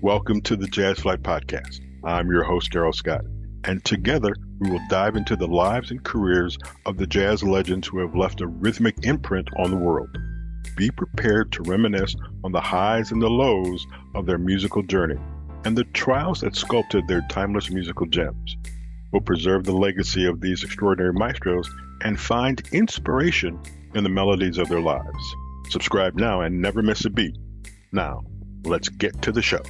Welcome to the Jazz Flyte Podcast. I'm your host, Darrell Scott, and together we will dive into the lives and careers of the jazz legends who have left a rhythmic imprint on the world. Be prepared to reminisce on the highs and the lows of their musical journey and the trials that sculpted their timeless musical gems. We'll preserve the legacy of these extraordinary maestros and find inspiration in the melodies of their lives. Subscribe now and never miss a beat. Now, let's get to the show.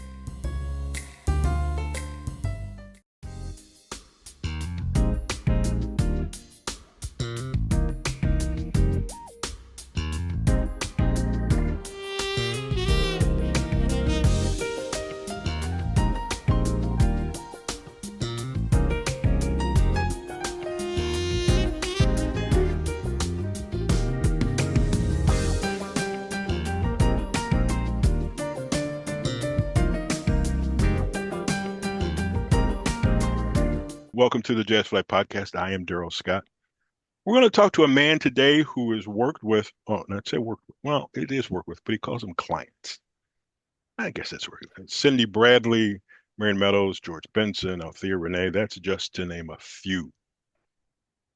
Welcome to the Jazz Flyte Podcast. I am Darrell Scott. We're going to talk to a man today who has worked with, it is work with, but he calls them clients. I guess that's working. Cindy Bradley, Marion Meadows, George Benson, Althea René. That's just to name a few.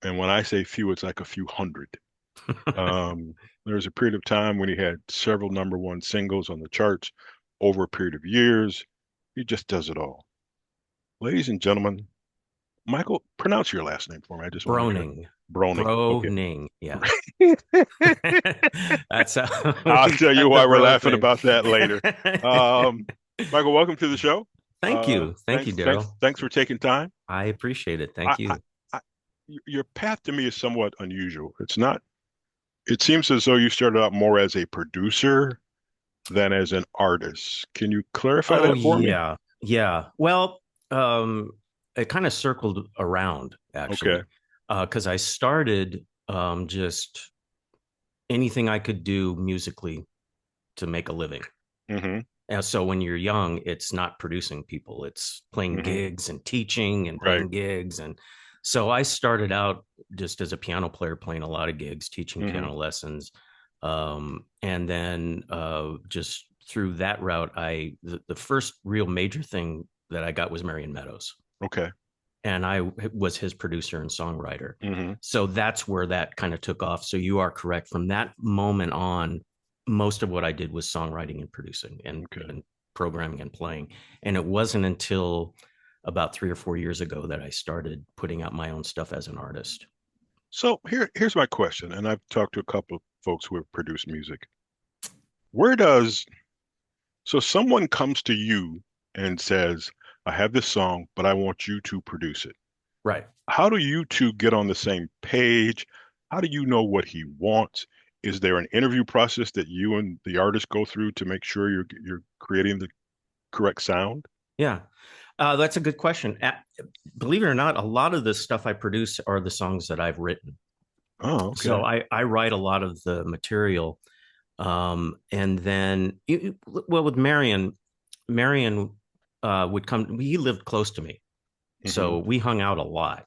And when I say few, it's like a few hundred. There was a period of time when he had several number one singles on the charts over a period of years. He just does it all. Ladies and gentlemen, Michael, pronounce your last name for me. I just Broening. Broening. Yeah. That's I'll tell you why we're laughing about that later. Michael, welcome to the show. Thank you. Thank you, Darrell. Thanks for taking time. I appreciate it. Thank you. Your path to me is somewhat unusual. It seems as though you started out more as a producer than as an artist. Can you clarify that for me? Yeah. Well, it kind of circled around, actually. Okay. Because I started just anything I could do musically to make a living. Mm-hmm. And so when you're young, it's not producing people. It's playing gigs and teaching and playing gigs. And so I started out just as a piano player, playing a lot of gigs, teaching piano lessons. And then just through that route, the first real major thing that I got was Marion Meadows. Okay. And I was his producer and songwriter. Mm-hmm. So that's where that kind of took off. So you are correct. From that moment on, most of what I did was songwriting and producing and programming and playing. And it wasn't until about 3 or 4 years ago that I started putting out my own stuff as an artist. So here's my question. And I've talked to a couple of folks who have produced music. So someone comes to you and says, I have this song, but I want you to produce it. Right. How do you two get on the same page? How do you know what he wants? Is there an interview process that you and the artist go through to make sure you're creating the correct sound? Yeah, that's a good question. Believe it or not, a lot of the stuff I produce are the songs that I've written. Oh, okay. So I write a lot of the material. And then, with Marion would come. He lived close to me, so we hung out a lot.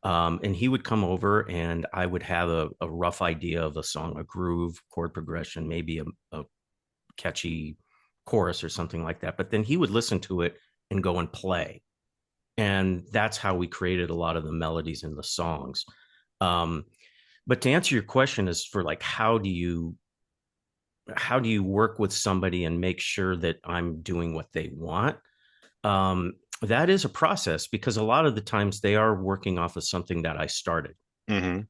And he would come over, and I would have a rough idea of a song, a groove, chord progression, maybe a catchy chorus or something like that. But then he would listen to it and go and play, and that's how we created a lot of the melodies in the songs. But to answer your question, is for like, how do you work with somebody and make sure that I'm doing what they want? That is a process, because a lot of the times they are working off of something that I started. Mm-hmm.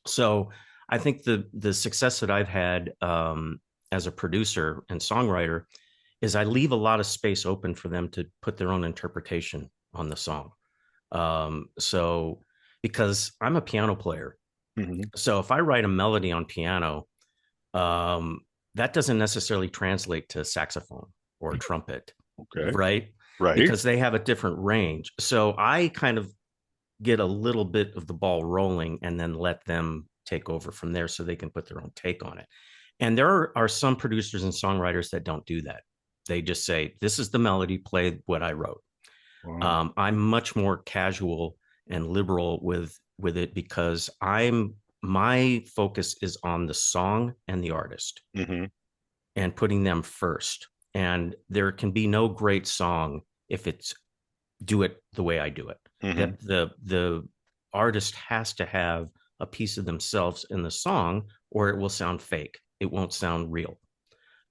So I think the success that I've had as a producer and songwriter is I leave a lot of space open for them to put their own interpretation on the song. So because I'm a piano player, so if I write a melody on piano, that doesn't necessarily translate to saxophone or trumpet. Okay. Right. Because they have a different range. So I kind of get a little bit of the ball rolling and then let them take over from there so they can put their own take on it. And there are some producers and songwriters that don't do that. They just say, this is the melody, play what I wrote. Wow. I'm much more casual and liberal with it, because my focus is on the song and the artist and putting them first. And there can be no great song if it's do it the way I do it. Hmm. The artist has to have a piece of themselves in the song, or it will sound fake. It won't sound real.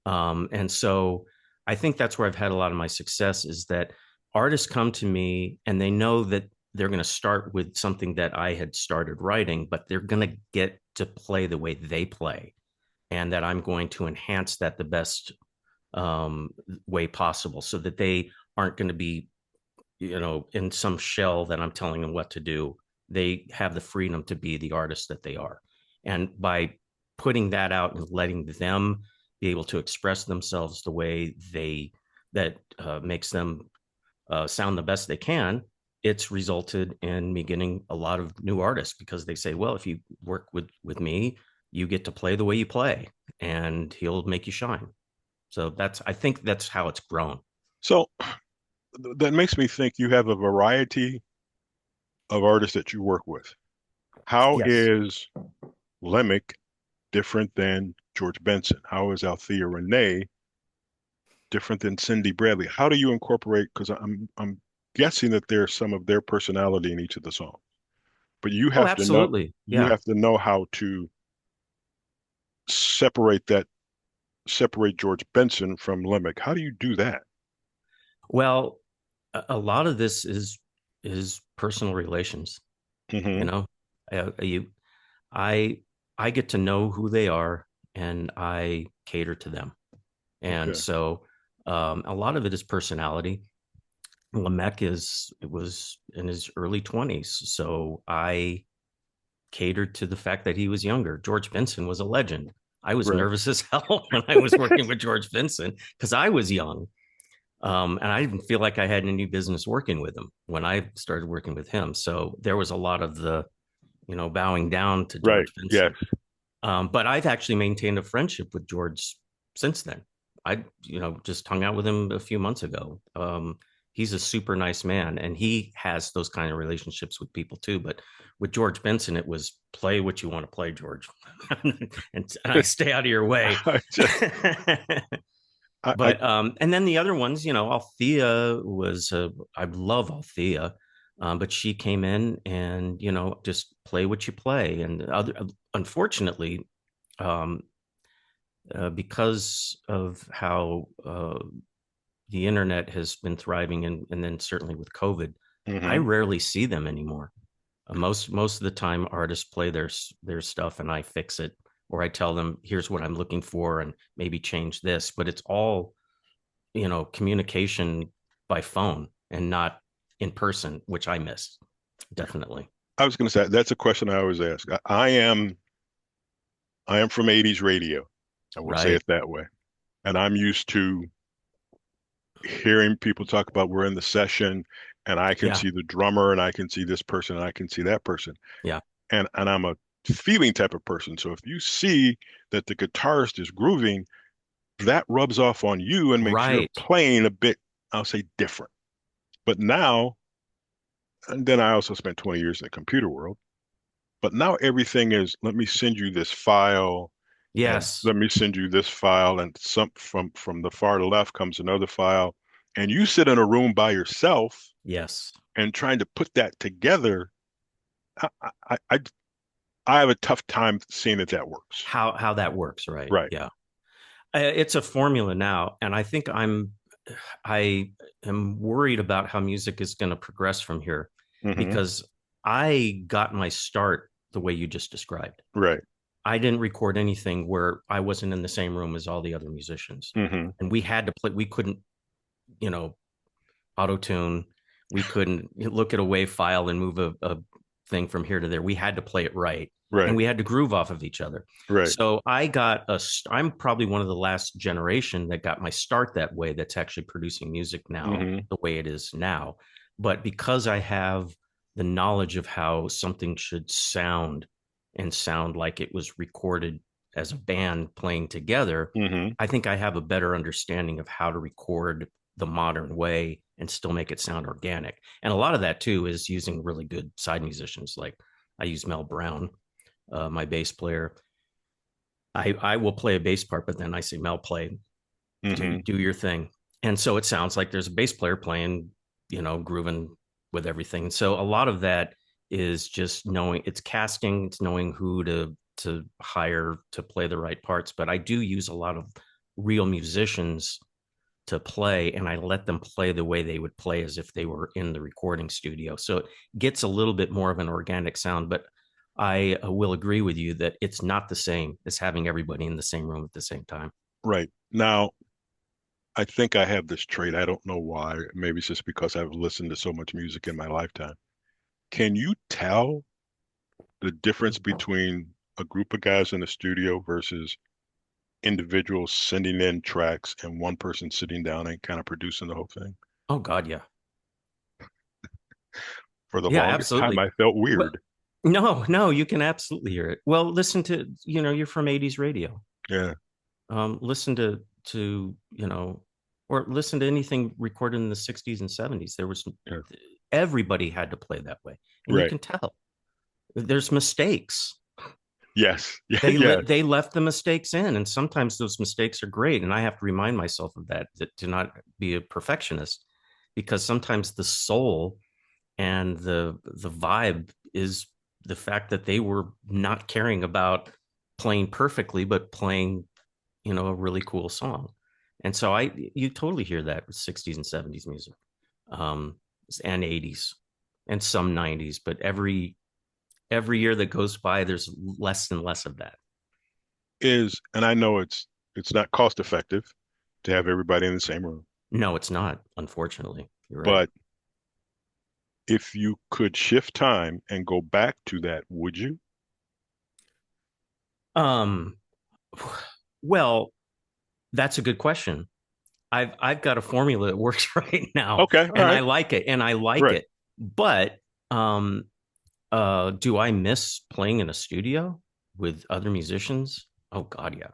And so I think that's where I've had a lot of my success, is that artists come to me and they know that they're going to start with something that I had started writing, but they're going to get to play the way they play, and that I'm going to enhance that the best way possible, so that they aren't going to be, in some shell that I'm telling them what to do. They have the freedom to be the artist that they are. And by putting that out and letting them be able to express themselves the way that makes them sound the best they can, it's resulted in me getting a lot of new artists, because they say, well, if you work with me, you get to play the way you play, and he'll make you shine. So I think that's how it's grown. So that makes me think you have a variety of artists that you work with. How Yes. is Lemek different than George Benson? How is Althea René different than Cindy Bradley? How do you incorporate? Because I'm guessing that there's some of their personality in each of the songs, but Oh, absolutely. you Yeah. have to know how to separate that separate George Benson from Lemek. How do you do that? Well, a lot of this is personal relations. You Hmm. know, you I I get to know who they are, and I cater to them. And Okay, so a lot of it is personality. Lemek was in his early 20s, so I catered to the fact that he was younger. George Benson was a legend. I was right. nervous as hell when I was working with George Benson, because I was young. And I didn't feel like I had any business working with him when I started working with him. So there was a lot of the, bowing down to Right. George Yes. Benson. But I've actually maintained a friendship with George since then. I, just hung out with him a few months ago. He's a super nice man, and he has those kind of relationships with people too. But with George Benson, it was play what you want to play, George, and I stay out of your way. I just, I But and then the other ones, Althea was I love Althea, but she came in and just play what you play. And unfortunately, um, because of how the internet has been thriving, and then certainly with COVID, I hmm. rarely see them anymore. Most of the time, artists play their stuff, and I fix it, or I tell them, here's what I'm looking for, and maybe change this. But it's all communication by phone and not in person, which I miss definitely. I was going to say that's a question I always ask. I am from 80s radio. I will say Right. it that way. And I'm used to hearing people talk about we're in the session and I can Yeah. see the drummer and I can see this person and I can see that person. Yeah. And I'm a feeling type of person. So if you see that the guitarist is grooving, that rubs off on you and makes your Right. playing a bit, I'll say, different. But now, and then I also spent 20 years in the computer world, but now everything is, let me send you this file and Yes. let me send you this file and some from the far left comes another file and you sit in a room by yourself Yes. and trying to put that together. I I I, I have a tough time seeing that that works. How that works, right? Right. Yeah. It's a formula now, and I think I am worried about how music is going to progress from here, Hmm. because I got my start the way you just described. Right. I didn't record anything where I wasn't in the same room as all the other musicians. Hmm. And we had to play, we couldn't, you know, auto tune. We couldn't look at a wave file and move a thing from here to there. We had to play it right. And Right. we had to groove off of each other. Right. So I'm probably one of the last generation that got my start that way, that's actually producing music now Hmm. the way it is now. But because I have the knowledge of how something should sound, and sound like it was recorded as a band playing together, Hmm. I think I have a better understanding of how to record the modern way and still make it sound organic. And a lot of that too is using really good side musicians. Like I use Mel Brown, my bass player. I will play a bass part, but then I say, Mel, play Hmm. do your thing. And so it sounds like there's a bass player playing, grooving with everything. So a lot of that is just knowing, it's casting, it's knowing who to hire to play the right parts. But I do use a lot of real musicians to play, and I let them play the way they would play as if they were in the recording studio. So it gets a little bit more of an organic sound. But I will agree with you that it's not the same as having everybody in the same room at the same time. Right. Now, I think I have this trait. I don't know why. Maybe it's just because I've listened to so much music in my lifetime. Can you tell the difference between a group of guys in the studio versus individuals sending in tracks and one person sitting down and kind of producing the whole thing? Oh God, yeah. For the Yeah, longest time, absolutely. I felt Well, weird. no, you can absolutely hear it. Well, listen to, you're from 80s radio. Yeah, Listen to, or listen to anything recorded in the 60s and 70s. There was, yeah. everybody had to play that way. And you Right. can tell there's mistakes. Yes. Yeah, yeah. They left the mistakes in, and sometimes those mistakes are great. And I have to remind myself of that to not be a perfectionist, because sometimes the soul and the vibe is the fact that they were not caring about playing perfectly, but playing, a really cool song. And so you totally hear that with 60s and 70s music, um, and 80s and some 90s, but every year that goes by, there's less and less of that. And I know it's not cost effective to have everybody in the same room, No, it's not, unfortunately. You're right. but if you could shift time and go back to that, would you? Um, well, that's a good question. I've got a formula that works right now, Okay, all and I right, like it, and I like right. it. But um, do I miss playing in a studio with other musicians? Oh God, yeah.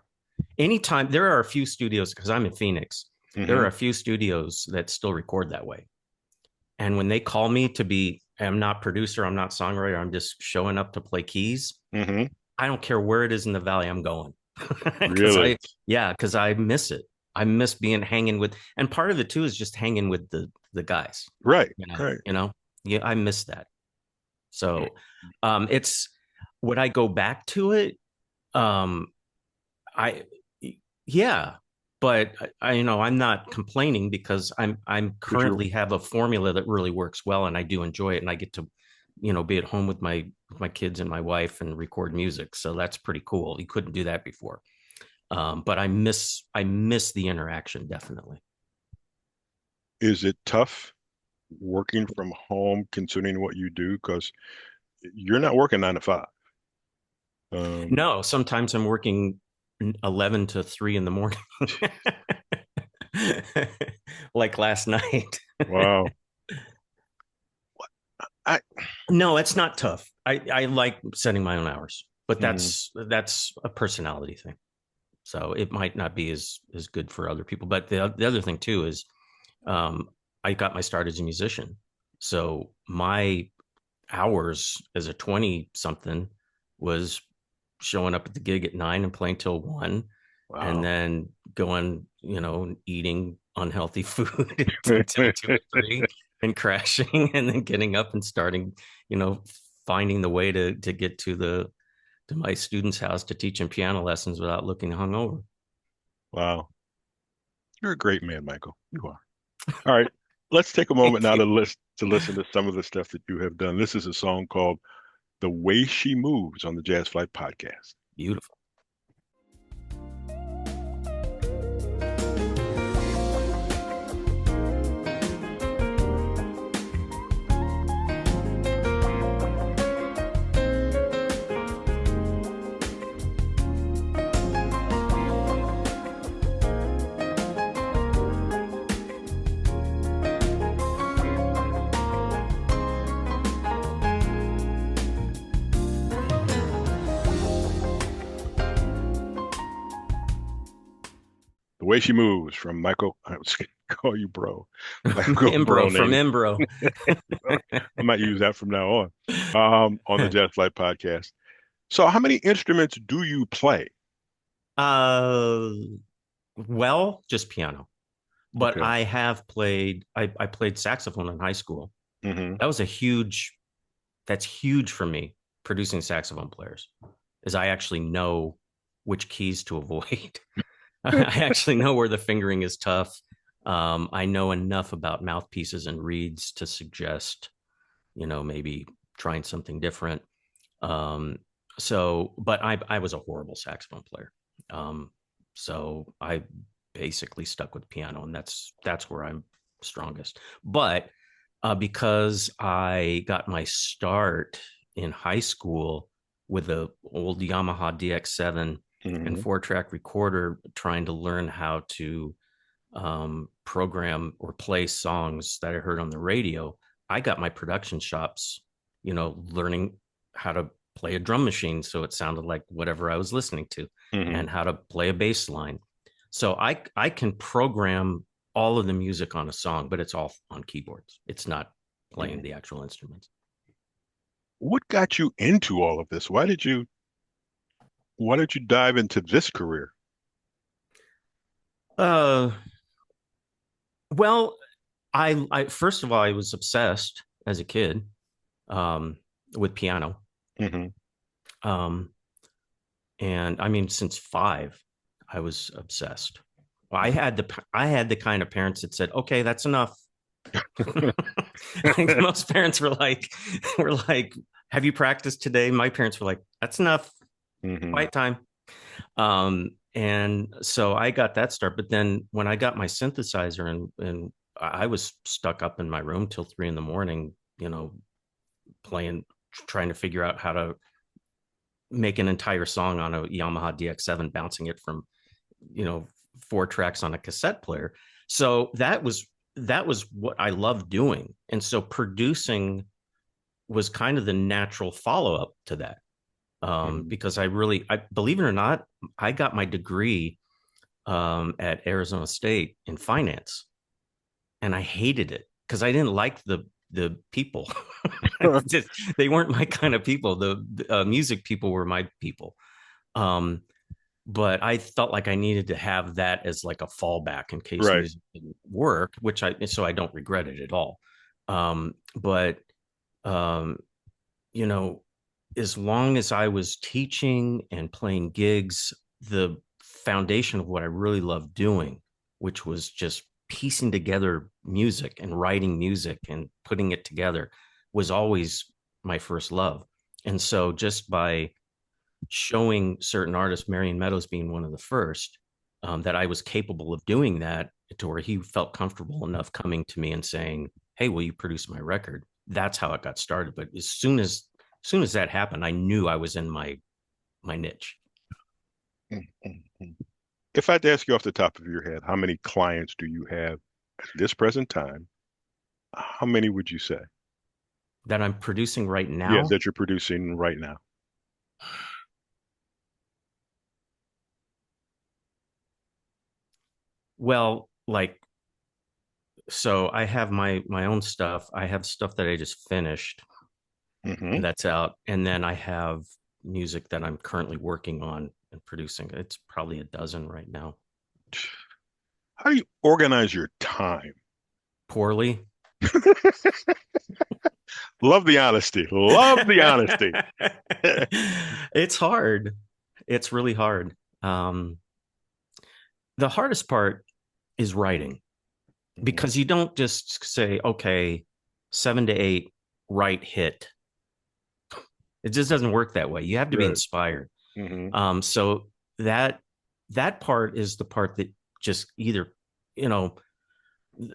Anytime there are a few studios, because I'm in Phoenix, there Hmm. are a few studios that still record that way. And when they call me to be, I'm not producer, I'm not songwriter, I'm just showing up to play keys. Hmm. I don't care where it is in the valley, I'm going. Because Really? because I miss it. I miss being hanging with, and part of it too is just hanging with the guys. Right, You know, right. you know, yeah, I miss that. So, it's would I go back to it? Um, I yeah, but I'm not complaining, because I'm For sure. currently have a formula that really works well, and I do enjoy it, and I get to be at home with my kids and my wife and record music, so that's pretty cool. You couldn't do that before. But I miss the interaction, definitely. Is it tough working from home considering what you do? Because you're not working 9 to 5. Um, No, sometimes I'm working 11 to 3 in the morning. Like last night. wow. I No, it's not tough. I like setting my own hours, but mhm. that's a personality thing. So it might not be as good for other people. But the other thing too is, um, I got my start as a musician. So my hours as a 20 something was showing up at the gig at 9 and playing till 1, and Wow. then going, eating unhealthy food until 2 or 3, and crashing, and then getting up and starting, you know, finding the way to get to my student's house to teach him piano lessons without looking hungover. Wow. You're a great man, Michael. You are. All right. Let's take a moment Thank now you. to listen to some of the stuff that you have done. This is a song called The Way She Moves on the Jazz Flyte Podcast. Beautiful. The Way She Moves from Michael, I was going to call you bro, Michael Imbro from Broening. Imbro. I might use that from now on the Jazz Flyte Podcast. So how many instruments do you play? uh Well, just piano. But Okay. I have played, I played saxophone in high school. Hmm. That was that's huge for me, producing saxophone players, is I actually know which keys to avoid. I actually know where the fingering is tough. I know enough about mouthpieces and reeds to suggest, maybe trying something different. Um, but I was a horrible saxophone player. Um, so I basically stuck with piano, and that's where I'm strongest. But because I got my start in high school with a old Yamaha DX7 and Hmm. 4-track recorder, trying to learn how to program or play songs that I heard on the radio, I got my production shops, learning how to play a drum machine so it sounded like whatever I was listening to, Hmm. and how to play a bass line. So I can program all of the music on a song, but it's all on keyboards. It's not playing Hmm. the actual instruments. What got you into all of this? Why did you dive into this career? Uh, well, I first of all, I was obsessed as a kid um, with piano. Hmm. Um, and I mean, since 5, I was obsessed. I had the kind of parents that said, "Okay, that's enough." I think most parents were like, "Have you practiced today?" My parents were like, "That's enough. Hmm. Quiet time." And so I got that start. But then when I got my synthesizer, and I was stuck up in my room till 3 in the morning, playing, trying to figure out how to make an entire song on a Yamaha DX7, bouncing it from, you know, 4 tracks on a cassette player. So that was what I loved doing. And so producing was kind of the natural follow up to that. Hmm. Because I believe it or not, I got my degree at Arizona State in finance, and I hated it because I didn't like the people. Just, they weren't my kind of people. The music people were my people. Um, but I felt like I needed to have that as like a fallback in case Right. music didn't work, so I don't regret it at all. But um, you know, as long as I was teaching and playing gigs, the foundation of what I really loved doing, which was just piecing together music and writing music and putting it together, was always my first love. And so just by showing certain artists, Marion Meadows being one of the first, that I was capable of doing that, to where he felt comfortable enough coming to me and saying, "Hey, will you produce my record?" That's how it got started. But as soon as that happened, I knew I was in my niche. Mhm. If I had to ask you off the top of your head, how many clients do you have at this present time? How many would you say? That I'm producing right Yeah, now. that you're producing right now. Well, like, so I have my own stuff. I have stuff that I just finished Hmm. that's out, and then I have music that I'm currently working on and producing. It's probably a dozen right now. How do you organize your time? Poorly. Love the honesty. Love the honesty. It's hard. It's really hard. The hardest part is writing, Hmm. because you don't just say, okay, 7 to 8, write, hit. It just doesn't work that way. You have to be Right. inspired. Hmm. So that part is the part that just either, you know,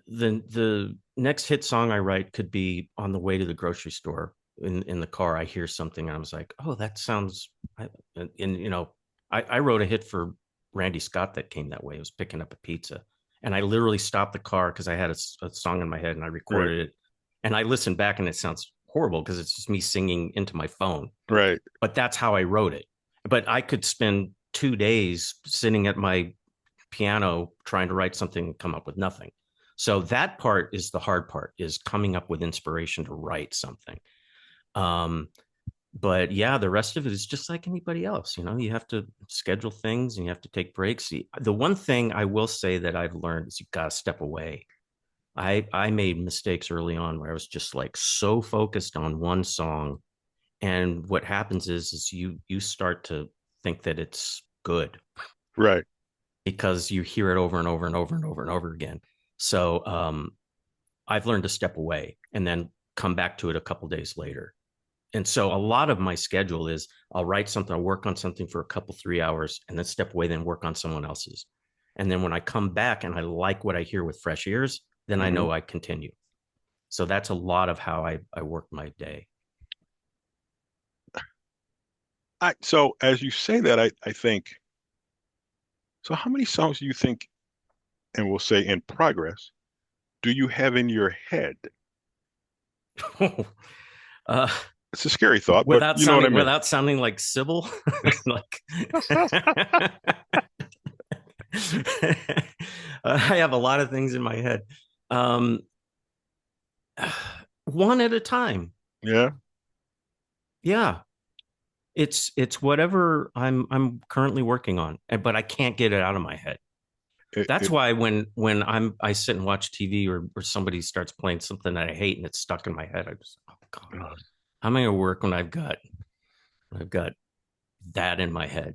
the next hit song I write could be on the way to the grocery store. In the car, I hear something and I was like, oh, that sounds. And I wrote a hit for Randy Scott that came that way. It was picking up a pizza, and I literally stopped the car because I had a song in my head and I Right. recorded it, and I listened back and it sounds horrible because it's just me singing into my phone. Right. But that's how I wrote it. But I could spend 2 days sitting at my piano trying to write something and come up with nothing. So that part is the hard part, is coming up with inspiration to write something. Um, But yeah, the rest of it is just like anybody else. You know, you have to schedule things and you have to take breaks. The one thing I will say that I've learned is you got to step away. I made mistakes early on where I was just like so focused on one song, and what happens is you start to think that it's good Right. because you hear it over and over and over and over and over again. So I've learned to step away and then come back to it a couple days later. And so a lot of my schedule is I'll write something, I'll work on something for a couple, 3 hours, and then step away, then work on someone else's. And then when I come back and I like what I hear with fresh ears, then I Hmm. know I continue. So that's a lot of how I work my day. So as you say that, I think, so how many songs do you think, and we'll say in progress, do you have in your head? uh, It's a scary thought, but you know what I mean. without sounding like Sybil, like I have a lot of things in my head. Um, one at a time. Yeah. Yeah, it's whatever I'm currently working on, but I can't get it out of my head. That's It, why when I sit and watch TV, or somebody starts playing something that I hate and it's stuck in my head, I just, oh God, how am I gonna work when I've got that in my head?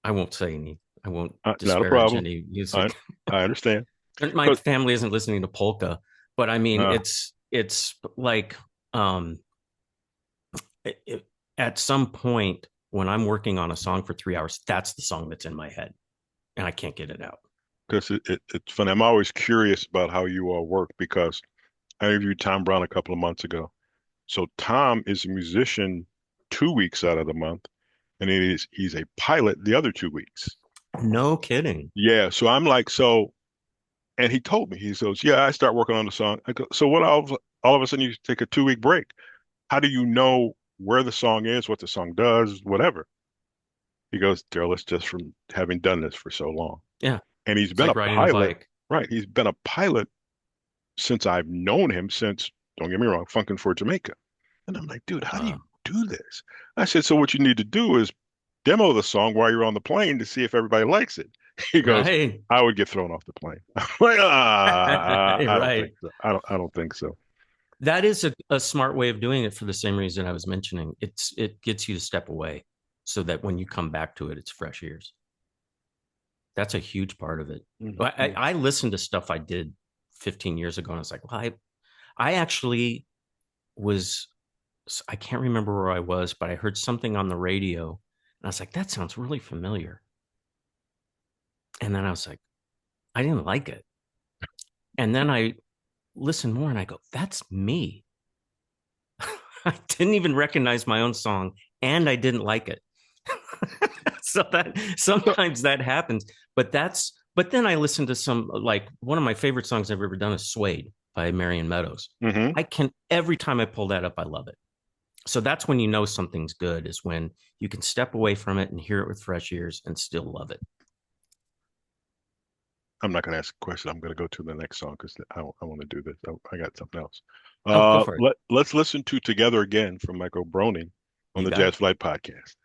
I won't not a disparage problem. any I music. I understand. My But family isn't listening to polka, but I mean uh, it's like um it, it, at some point when I'm working on a song for 3 hours, that's the song that's in my head and I can't get it out. because it's funny. I'm always curious about how you all work because I interviewed Tom Brown a couple of months ago. So Tom is a musician 2 weeks out of the month, and he's a pilot the other 2 weeks. No kidding. Yeah. So I'm like, so, and he told me, he goes, yeah, I start working on the song. I go, so what all of a sudden you take a 2 week break. How do you know where the song is, what the song does, whatever? He goes, Darrell, it's just from having done this for so long. Yeah. And he's It's been like a riding a pilot, bike. right? He's been a pilot since I've known him since, don't get me wrong, Funkin' for Jamaica. And I'm like, dude, how do Uh, you do this? I said, so what you need to do is demo the song while you're on the plane to see if everybody likes it. He goes, right. I would get thrown off the plane. I'm like, I don't think Right. so. I don't think so. That is a smart way of doing it for the same reason I was mentioning. It gets you to step away so that when you come back to it, it's fresh ears. That's a huge part of it. Mhm. I listened to stuff I did 15 years ago and I was like, well, I actually was, I can't remember where I was, but I heard something on the radio and I was like, that sounds really familiar. And then I was like, I didn't like it. And then I listened more and I go, that's me. I didn't even recognize my own song and I didn't like it. So that So, sometimes that happens, but then I listened to some, like one of my favorite songs I've ever done is Suede by Marion Meadows. mhm. I can, every time I pull that up, I love it. So that's when you know something's good, is when you can step away from it and hear it with fresh ears and still love it. I'm not going to ask a question. I'm going to go to the next song because I want to do this. I got something else. Oh, go for it. Let's listen to Together Again from Michael Broening on You the got Jazz it. Flyte Podcast.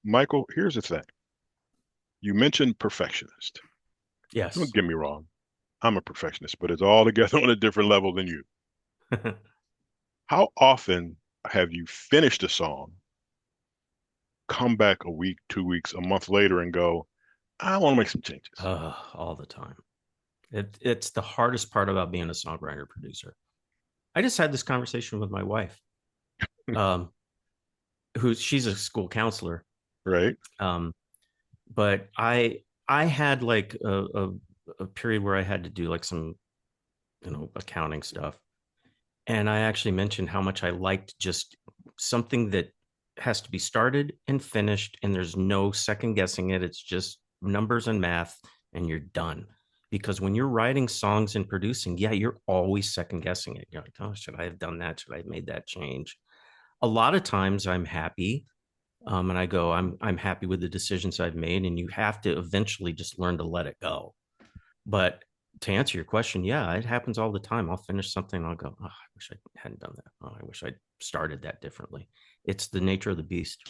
Michael, here's the thing. You mentioned perfectionist. Don't Yes. get me wrong. I'm a perfectionist, but it's all together on a different level than you. How often have you finished a song, come back a week, 2 weeks, a month later, and go, I want to make some changes? All the time. It's the hardest part about being a songwriter producer. I just had this conversation with my wife, um, she's a school counselor. Right? Um, but I had like a period where I had to do like some, accounting stuff. And I actually mentioned how much I liked just something that has to be started and finished, and there's no second guessing it. It's just numbers and math, and you're done. Because when you're writing songs and producing, yeah, you're always second guessing it. You're like, oh, should I have done that? Should I have made that change? A lot of times I'm happy, and I go, I'm happy with the decisions I've made, and you have to eventually just learn to let it go. But to answer your question, yeah, it happens all the time. I'll finish something and I'll go, oh, I wish I hadn't done that. Oh, I wish I started that differently. It's the nature of the beast.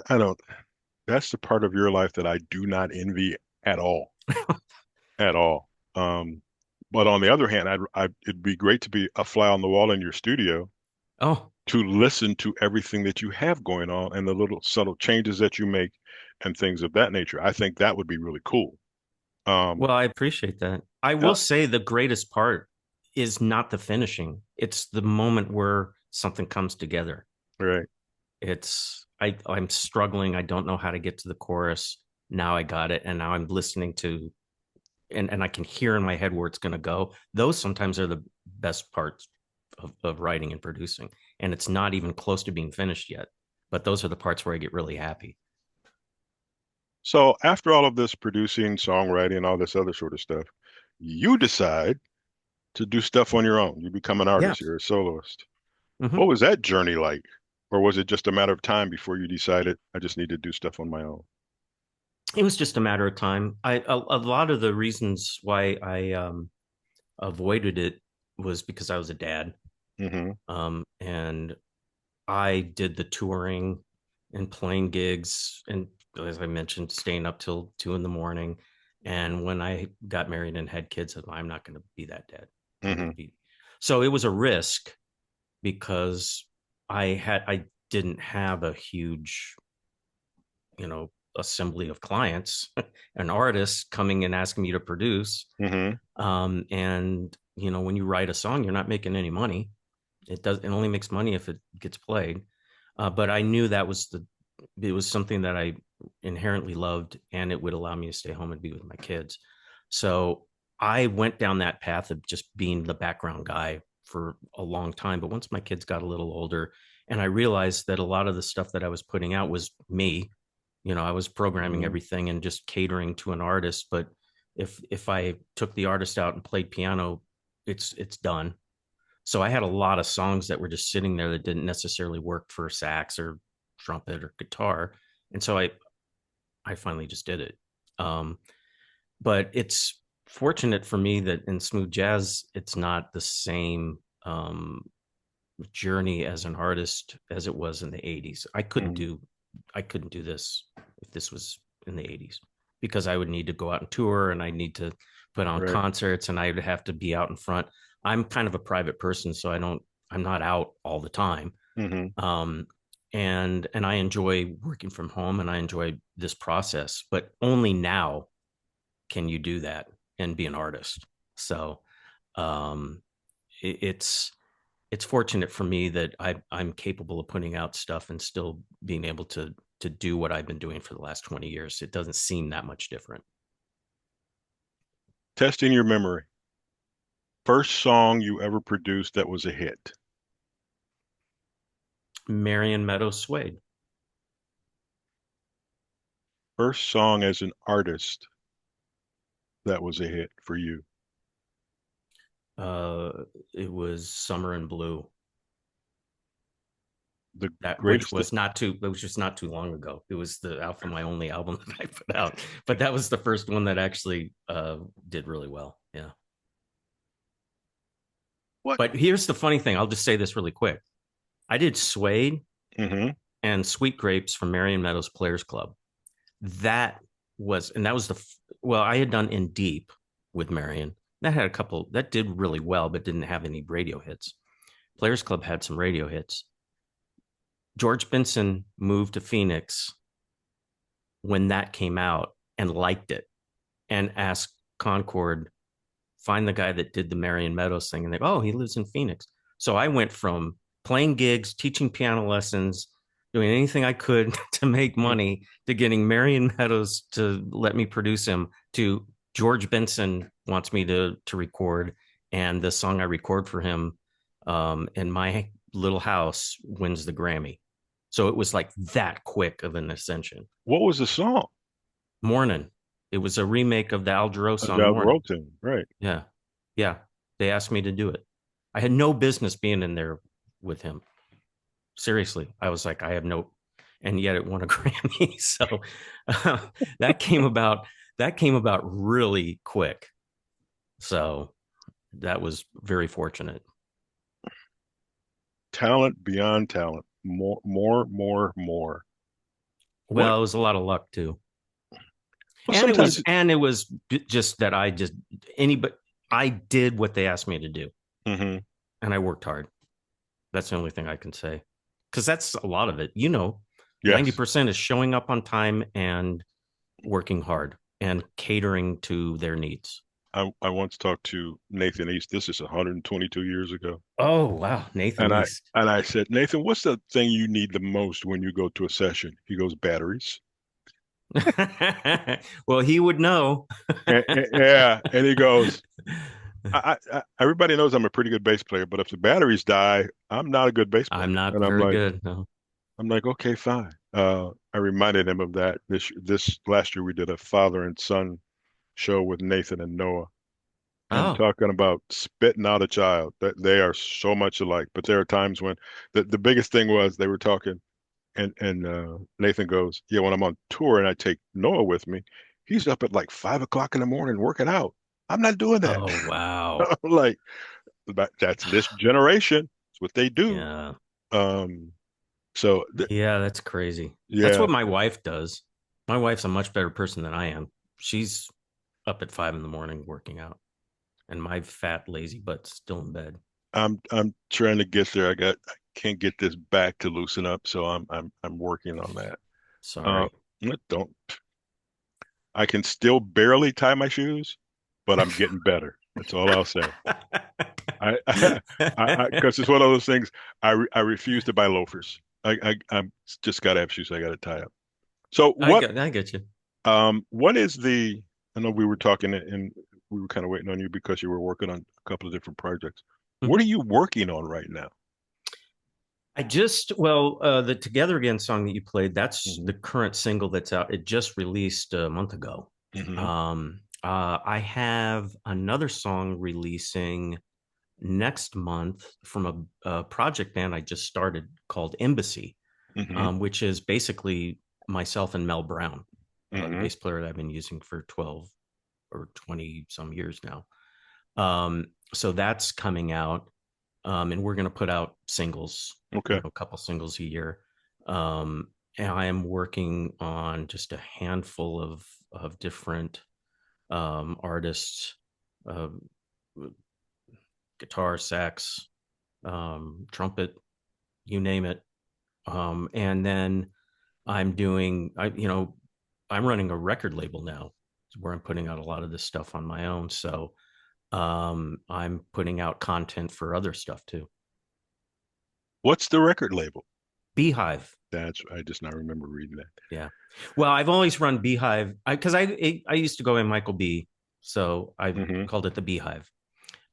I don't. That's the part of your life that I do not envy at all, at all. But on the other hand, it'd be great to be a fly on the wall in your studio Oh, to listen to everything that you have going on and the little subtle changes that you make and things of that nature. I think that would be really cool. Um, well, I appreciate that. I uh, will say the greatest part is not the finishing. It's the moment where something comes together. right. I'm struggling. I don't know how to get to the chorus. Now I got it. And now I'm listening to and I can hear in my head where it's going to go. Those sometimes are the best parts of writing and producing. And it's not even close to being finished yet. But those are the parts where I get really happy. So after all of this producing, songwriting, all this other sort of stuff, you decide to do stuff on your own. You become an artist. Yes. You're a soloist. What Mm-hmm. was that journey like? Or was it just a matter of time before you decided I just need to do stuff on my own? It was just a matter of time. A lot of the reasons why I avoided it was because I was a dad. Hmm. And I did the touring and playing gigs, and as I mentioned, staying up till 2 in the morning. And when I got married and had kids, I'm not going to be that dad. I'm going Hmm. to be. So it was a risk because I didn't have a huge, assembly of clients, an artist coming and asking me to produce. Hmm. And when you write a song, you're not making any money. It only makes money if it gets played. But I knew it was something that I inherently loved, and it would allow me to stay home and be with my kids. So I went down that path of just being the background guy for a long time. But once my kids got a little older, and I realized that a lot of the stuff that I was putting out was me, I was programming Hmm. everything and just catering to an artist. But if I took the artist out and played piano, it's done. So I had a lot of songs that were just sitting there that didn't necessarily work for sax or trumpet or guitar. And so I finally just did it. Um, but it's fortunate for me that in smooth jazz, it's not the same journey as an artist as it was in the 80s. Hmm. I couldn't do this if this was in the 80s because I would need to go out and tour and I need to put on Right. concerts and I would have to be out in front. I'm kind of a private person, so I'm not out all the time. Hmm. Um, and I enjoy working from home and I enjoy this process, but only now can you do that and be an artist. So um, it's fortunate for me that I'm capable of putting out stuff and still being able to do what I've been doing for the last 20 years. It doesn't seem that much different. Testing your memory. First song you ever produced that was a hit. Marion Meadows Suede. First song as an artist that was a hit for you. Uh, it was Summer in Blue. The That which greatest. was not too it was just not too long ago. It was the Alpha My Only album that I put out, but that was the first one that actually did really well. Yeah. What? But here's the funny thing. I'll just say this really quick. I did Suede Hmm. and Sweet Grapes from Marion Meadows Players Club. That was well, I had done In Deep with Marion. That had a couple that did really well, but didn't have any radio hits. Players Club had some radio hits. George Benson moved to Phoenix when that came out and liked it and asked Concord, find the guy that did the Marion Meadows thing. And they, oh, he lives in Phoenix. So I went from playing gigs, teaching piano lessons, doing anything I could to make money, to getting Marion Meadows to let me produce him, to George Benson wants me to record. and the song I record for him in my little house wins the Grammy. So it was like that quick of an ascension. What was the song? Mornin. It was a remake of the Jarreau song About Mornin. Roten, right? Yeah. Yeah. They asked me to do it. I had no business being in there with him. Seriously. I was like, I have no, and yet it won a Grammy. So uh, that came about, that came about really quick. So that was very fortunate. Talent beyond talent. More, more, more, more. What? Well, it was a lot of luck too. Well, sometimes. And it was just that anybody, I did what they asked me to do Mhm. and I worked hard. That's the only thing I can say. Cause that's a lot of it, Yes. 90% is showing up on time and working hard and catering to their needs. I once talked to Nathan East. This is 122 years ago. Oh, wow. Nathan And I East. and I said, Nathan, what's the thing you need the most when you go to a session? He goes, batteries. Well, he would know. Yeah. And he goes, everybody knows I'm a pretty good bass player, but if the batteries die, I'm not a good bass player. I'm not And very good. No. I'm like, okay, fine. I reminded him of that this last year we did a father and son show with Nathan and Noah, and Oh, talking about spitting out a child. That they are so much alike. But there are times when the biggest thing was they were talking, and Nathan goes, yeah, when I'm on tour and I take Noah with me, he's up at like 5 o'clock in the morning working out. I'm not doing that. oh, wow. I'm like, that's this generation. It's what they do. Yeah. Um, so Yeah, that's crazy. That's yeah, what my wife does. My wife's a much better person than I am. She's up at 5 in the morning working out, and my fat, lazy butt's still in bed. I'm trying to get there. I can't get this back to loosen up, so I'm working on that. Uh, Sorry. don't I can still barely tie my shoes, but I'm getting better. That's all I'll say. Because it's one of those things. I refuse to buy loafers. I'm just got to have shoes I got to tie up. So I get you. what is the? I know we were talking and we were kind of waiting on you because you were working on a couple of different projects. What are you working on right now? The Together Again song that you played, that's Hmm. the current single that's out. It just released a month ago. Hmm. I have another song releasing next month from a project band I just started called Embassy, Hmm. which is basically myself and Mel Brown, the Hmm. bass player that I've been using for 12 or 20 some years now. So that's coming out, and we're going to put out singles, Okay. a couple singles a year. Um, and I am working on just a handful of different artists, uh, guitar, sax, trumpet, you name it. And then I'm running a record label now where I'm putting out a lot of this stuff on my own. So I'm putting out content for other stuff too. What's the record label? B-Hive. That's I just now remember reading that. Yeah. Well, I've always run B-Hive because I used to go in Michael B. So I Hmm. called it the B-Hive.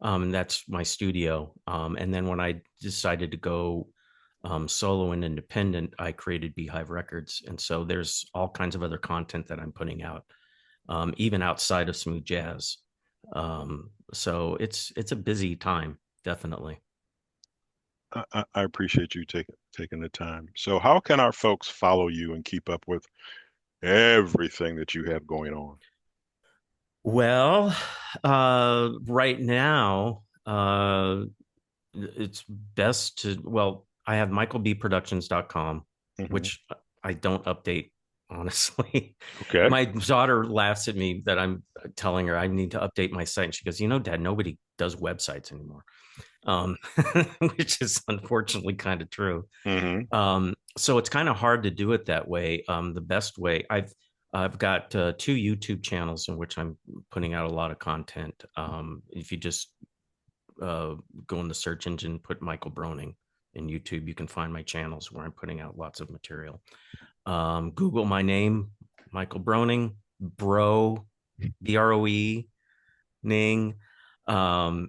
And that's my studio. And then when I decided to go solo and independent, I created B-Hive Records. And so there's all kinds of other content that I'm putting out, even outside of smooth jazz. So it's a busy time, definitely. I appreciate you taking the time. So how can our folks follow you and keep up with everything that you have going on? Well, right now, it's best to, I have michaelbproductions.com, Hmm. which I don't update, honestly. Okay. My daughter laughs at me that I'm telling her I need to update my site. And she goes, Dad, nobody does websites anymore, um, which is unfortunately kind of true. Hmm. So it's kind of hard to do it that way. The best way I've got two YouTube channels in which I'm putting out a lot of content. If you just go in the search engine, put Michael Broening in YouTube, you can find my channels where I'm putting out lots of material. Google my name, Michael Broening, Broe, Broe, Ning. And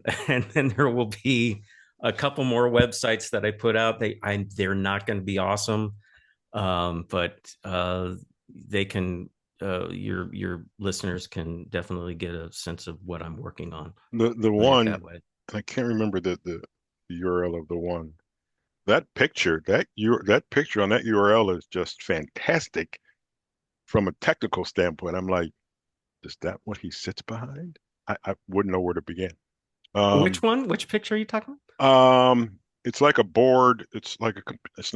then there will be a couple more websites that I put out. They're not going to be awesome, but they can. Your listeners can definitely get a sense of what I'm working on. The Put it one that way. I can't remember the URL of the one. That picture on that URL is just fantastic from a technical standpoint. I'm like, is that what he sits behind? I wouldn't know where to begin. Which Um, one? Which picture are you talking it's like a board. It's not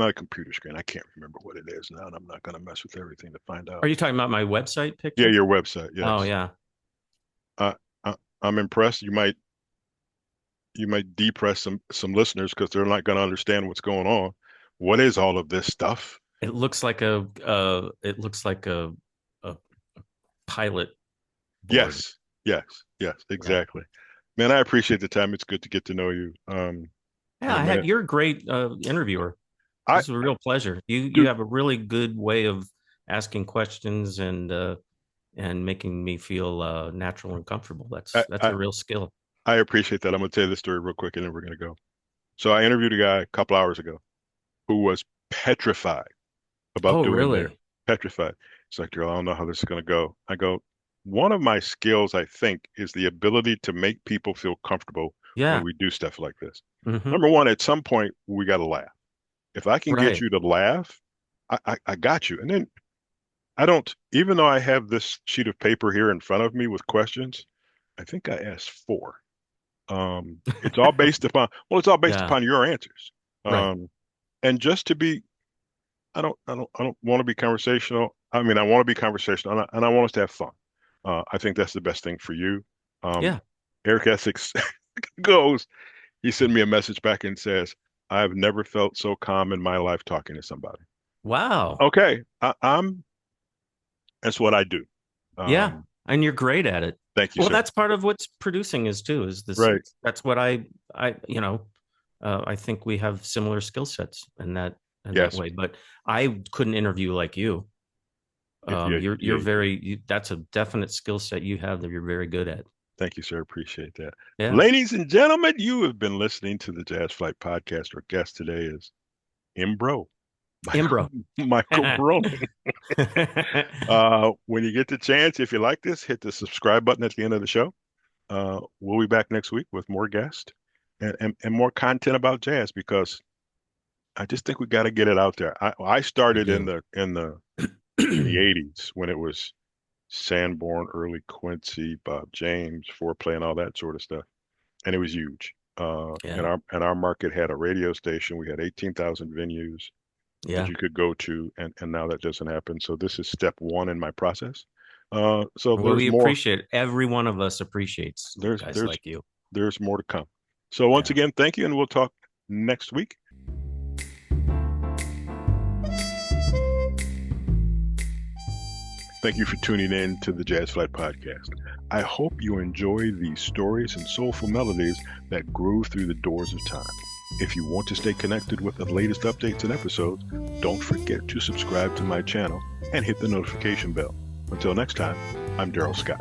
a computer screen. I can't remember what it is now, and I'm not going to mess with everything to find Are out. you talking about my website Yeah, picture? your website. Oh Yes. yeah. Uh, I'm impressed. You might depress some listeners because they're not going to understand what's going on. What is all of this stuff? It looks like a pilot board. Yes, yes, yes, Yeah. exactly. Man, I appreciate the time. It's good to get to know you. Yeah, Man, you're a great interviewer. I This is a real pleasure. You do. have a really good way of asking questions and making me feel natural and comfortable. I, That's I a real skill. I appreciate that. I'm going to tell you this story real quick, and then we're going to go. So I interviewed a guy a couple hours ago who was petrified about Oh, doing there. really? Petrified. It's like, girl, I don't know how this is going to go. I go, one of my skills, I think, is the ability to make people feel comfortable when Yeah. we do stuff like this. Hmm. Number one, at some point, we got to laugh. If I can get Right. you to laugh, I got you. And then I don't, even though I have this sheet of paper here in front of me with questions, I think I asked four. It's all based upon, well, it's all based Yeah. upon your answers. Right. Um, and just to be, I don't want to be conversational. I mean, I want to be conversational, and I want us to have fun. I think that's the best thing for you. Um, Yeah. Eric Essex goes, he sent me a message back and says, I've never felt so calm in my life talking to somebody. Wow. Okay, that's what I do. Yeah. Um, And you're great at it. Thank you, Well, sir. that's part of what's producing is too, is this, Right. that's what I think we have similar skill sets in that Yes. way, but I couldn't interview like you. Yeah, You're yeah. that's a definite skill set you have that you're very good at. Thank you, sir. Appreciate that. Yeah. Ladies and gentlemen, you have been listening to the Jazz Flight Podcast. Our guest today is Imbro, Michael Imbro. Michael Broening. When you get the chance, if you like this, hit the subscribe button at the end of the show. We'll be back next week with more guests and more content about jazz because I just think we got to get it out there. I We started in do. the 80s when it was Sanborn, early Quincy, Bob James, foreplay, and all that sort of stuff, and it was huge. And Yeah. our market had a radio station. We had 18,000 venues that Yeah. you could go to, and now that doesn't happen. So this is step one in my process. So Well, there's we more. appreciate it. Every one of us appreciates There's guys there's like you. there's more to come. So once Yeah. again, thank you, and we'll talk next week. Thank you for tuning in to the Jazz Flight Podcast. I hope you enjoy these stories and soulful melodies that grew through the doors of time. If you want to stay connected with the latest updates and episodes, don't forget to subscribe to my channel and hit the notification bell. Until next time, I'm Darrell Scott.